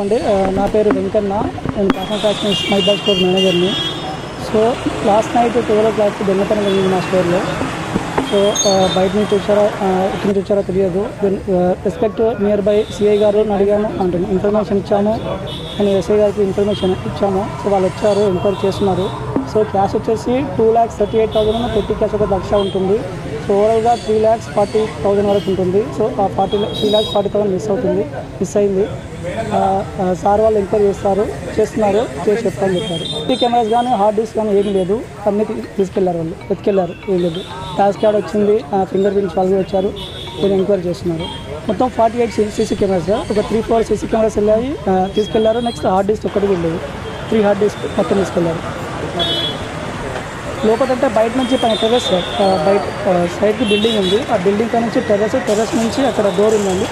అండి నా పేరు వెంకన్న. నేను కాసన్ ఫ్యాషన్ మైబాల్ స్టోర్ మేనేజర్ని. సో లాస్ట్ నైట్ 12 o'clock దొంగతనం జరిగింది మా స్టోర్లో. సో బయట నుంచి వచ్చారా ఎక్కడి నుంచి వచ్చారో తెలియదు. రెస్పెక్ట్ నియర్ బై సిఐ గారు అడిగాము, అంటే ఇన్ఫర్మేషన్ ఇచ్చాము అని ఎస్ఐ గారికి ఇన్ఫర్మేషన్ ఇచ్చాము. సో వాళ్ళు వచ్చారు, ఎంక్వైరీ చేస్తున్నారు. సో క్యాష్ వచ్చేసి 2,38,000 పెట్టి క్యాష్ ఒక 1,00,000 ఉంటుంది. సో ఓవరాల్గా 3,40,000 వరకు ఉంటుంది. సో ఆ 3,40,000 మిస్ అయింది. సార్ వాళ్ళు ఎంక్వైరీ చేస్తున్నారు, చేసి చెప్తాను చెప్పారు. కెమెరాస్ కానీ హార్డ్ డిస్క్ కానీ ఏమీ లేదు, అన్నీ తీసుకెళ్లారు, వాళ్ళు ఎత్తుకెళ్లారు. ఏం లేదు, ట్యాక్స్ కార్డ్ వచ్చింది, ఫింగర్ ప్రింట్స్ వాళ్ళు వచ్చారు, నేను ఎంక్వైరీ చేస్తున్నారు. మొత్తం 48 సీసీ కెమెరాస్, ఒక 3-4 సీసీ కెమెరాస్ వెళ్ళాయి, తీసుకెళ్లారు. నెక్స్ట్ హార్డ్ డిస్క్ ఒక్కటి వెళ్ళేది, 3 హార్డ్ డిస్క్ మొత్తం తీసుకెళ్లారు. లోపలంటే బయట నుంచి పైన టెర్రస్, బయట సైడ్కి బిల్డింగ్ ఉంది, ఆ బిల్డింగ్ పై నుంచి టెర్రస్ నుంచి అక్కడ డోర్ ఉందండి,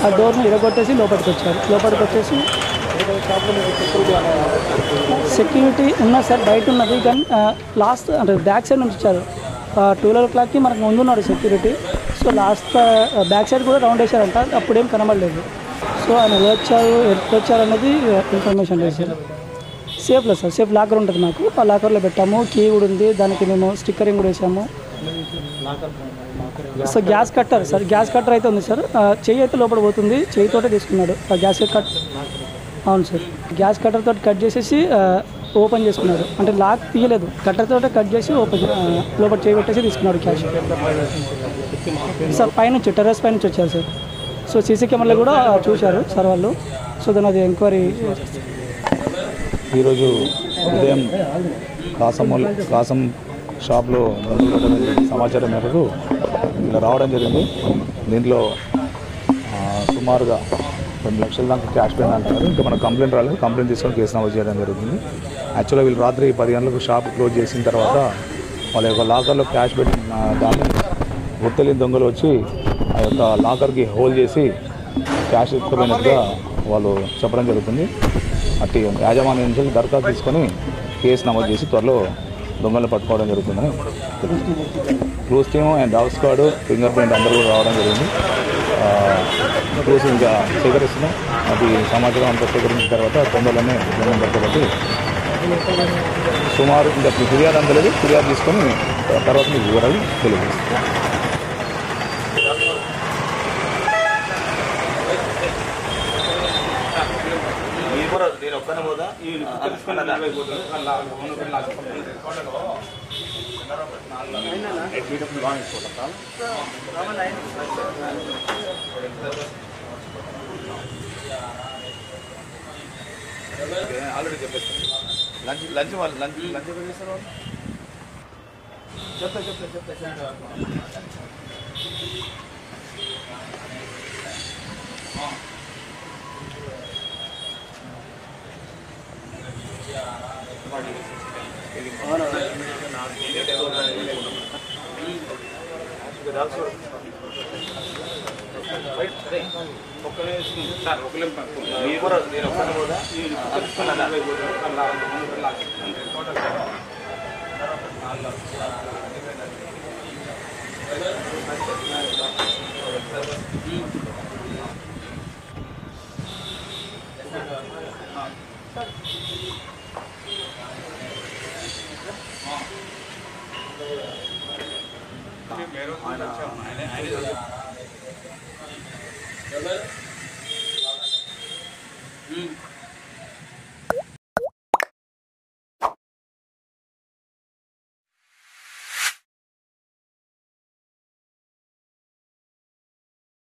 ఆ డోర్ని ఇరగొట్టేసి లోపలికి వచ్చారు. లోపలికి వచ్చేసి సెక్యూరిటీ ఉన్నా సార్, బయట ఉన్నది కానీ లాస్ట్ అంటే బ్యాక్ సైడ్ నుంచి వచ్చారు. 12 o'clockకి మనకు ముందు ఉన్నాడు security. So last back side కూడా రౌండ్ వేశారంట, అప్పుడేం కనబడలేదు. సో ఆయన ఎప్పుడు వచ్చారు అనేది ఇన్ఫర్మేషన్ లేదు సార్. సేఫ్లో సార్, సేఫ్ లాకర్ ఉంటుంది మాకు, ఆ లాకర్లో పెట్టాము. కీ కూడా ఉంది, దానికి మేము స్టిక్కరింగ్ కూడా వేసాము. So gas cutter sir, gas cutter అయితే ఉంది సార్, చెయ్యి అయితే లోపల పోతుంది, చెయ్యితోటే తీసుకున్నాడు ఆ గ్యాస్ కట్. అవును సార్, గ్యాస్ కట్టర్ తోటి కట్ చేసేసి ఓపెన్ చేసుకున్నాడు, అంటే లాక్ తీయలేదు, కట్టర్ తోటే కట్ చేసి లోపల చేయి పెట్టేసి తీసుకున్నాడు క్యాష్. సార్ పైనుంచి టెర్రస్ పైనుంచి వచ్చారు సార్. సో సీసీ కెమెరాలో కూడా చూశారు సార్ వాళ్ళు. సో దాని అది ఎంక్వైరీ. ఈరోజు ఉదయం కాసం షాప్లో సమాచారం మేరకు ఇలా రావడం జరిగింది. దీంట్లో సుమారుగా 2 లక్షల దాకా క్యాష్ పోయింది అంటారు. ఇంకా మనకు కంప్లైంట్ రాలేదు, కంప్లైంట్ తీసుకొని కేసు నమోదు చేయడం జరుగుతుంది. యాక్చువల్గా వీళ్ళు రాత్రి 10 గంటలకు షాప్ క్లోజ్ చేసిన తర్వాత వాళ్ళ యొక్క లాకర్లో క్యాష్ పెట్టిన దాన్ని గుర్తెలిన దొంగలు వచ్చి ఆ యొక్క లాకర్కి హోల్ చేసి క్యాష్ ఎత్తుకుపోయినట్టుగా వాళ్ళు చెప్పడం జరుగుతుంది. అట్టి యాజమాన్యం నుంచి దరఖాస్తు తీసుకొని కేసు నమోదు చేసి త్వరలో దొంగలను పట్టుకోవడం జరుగుతుందని clues team and dog squad, finger print అందరూ కూడా రావడం జరిగింది. క్లూస్ ఇంకా సేకరిస్తున్నాం. అది సమాచారం అంతా సేకరించిన తర్వాత తొందరలోనే దొంగలు పట్టుకోబట్టి సుమారు ఇంకా ఫిర్యాదు అందలేదు, ఫిర్యాదు తీసుకొని తర్వాత మీకు వివరాలు తెలియజేస్తాం. నేను ఒక్కనే పోదా ఆల్రెడీ చెప్పేస్తాను. లంచ్ వాళ్ళు లంచ్ ఎక్కడ చేస్తారు వాళ్ళు చెప్తా ఆయన